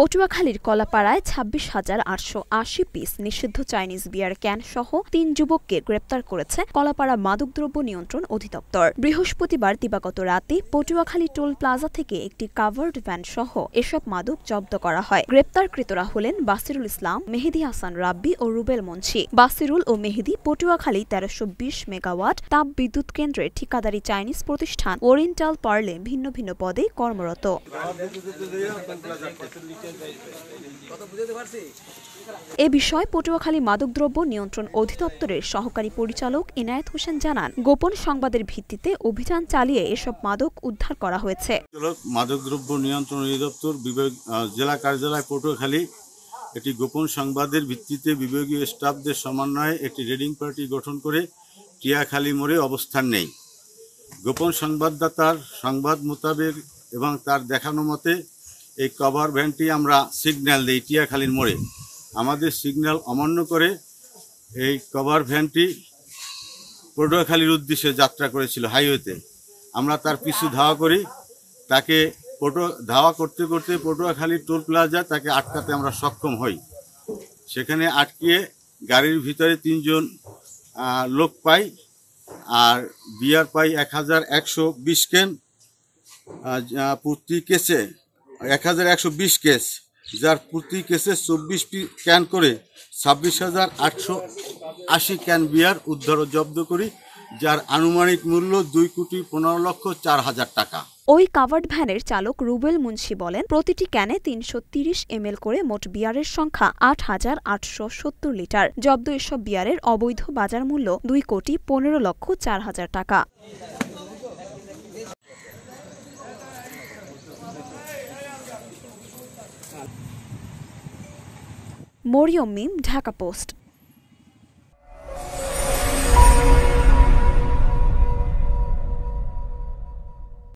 পটুয়াখালীর কলাপাড়ায় ২৬,৮৮০ পিস নিষিদ্ধ Chinese beer can সহ ৩ যুবককে গ্রেপ্তার করেছে কলাপাড়া মাদকদ্রব্য নিয়ন্ত্রণ অধিদপ্তর। বৃহস্পতিবার দিবাগত রাতে পটুয়াখালী টোল প্লাজা থেকে একটি কাভার্ড ভ্যান সহ এসব মাদক জব্দ করা হয়। গ্রেপ্তারকৃতরা হলেন বাসিরুল ইসলাম, মেহেদী হাসান রাব্বি ও রুবেল মুন্সি। বাসিরুল ও মেহেদী পটুয়াখালী ১৩২০ মেগাওয়াট তাপ বিদ্যুৎ কেন্দ্রের ঠিকাদারি চাইনিজ প্রতিষ্ঠান ওরিয়েন্টাল পার্লে ভিন্ন ভিন্ন পদে কর্মরত। এ বিষয়ে পটুয়াখালী মাদকদ্রব্য নিয়ন্ত্রণ অধিদপ্তরের সহকারী পরিচালক এনায়েত হোসেন জানান, গোপন সংবাদের ভিত্তিতে অভিযান চালিয়ে এসব মাদক উদ্ধার করা হয়েছে। মাদকদ্রব্য নিয়ন্ত্রণ অধিদপ্তর জেলা কার্যালয় পটুয়াখালী একটি গোপন সংবাদের ভিত্তিতে বিভাগীয় স্টাফদের সমন্বয়ে একটি রেডিং পার্টি গঠন করে টিয়াখালী মোড়ে অবস্থান নেই। গোপন সংবাদদাতার সংবাদ মোতাবেক এবং তার দেখানো মতে এই কভার ভ্যানটি আমরা সিগন্যাল দিই টিয়াখালীর মোড়ে। আমাদের সিগন্যাল অমান্য করে এই কভার ভ্যানটি পটুয়াখালীর উদ্দেশ্যে যাত্রা করেছিল হাইওয়েতে। আমরা তার পিছু ধাওয়া করি, তাকে ধাওয়া করতে করতে পটুয়াখালী টোল প্লাজা তাকে আটকাতে আমরা সক্ষম হই। সেখানে আটকিয়ে গাড়ির ভিতরে ৩ জন লোক পাই আর বিয়ার পাই ১,১২০ ক্যান, প্রতি কেসে ১,১২০ কেস, যার প্রতি কেসে ২৪ ক্যান করে ২৬,৮৮০ ক্যান বিয়ার উদ্ধার ও জব্দ করি, যার আনুমানিক মূল্য ২,১৫,৪০০০ টাকা। ওই কাভার্ড ভ্যানের চালক রুবেল মুন্সি বলেন, প্রতিটি ক্যানে ৩৩০ ml করে মোট বিয়ারের সংখ্যা ৮,৮৭০ লিটার। জব্দ এসব বিয়ারের অবৈধ বাজার মূল্য ২,১৫,০০০,০০০ টাকা। মরিয়ম মিম, ঢাকা পোস্ট।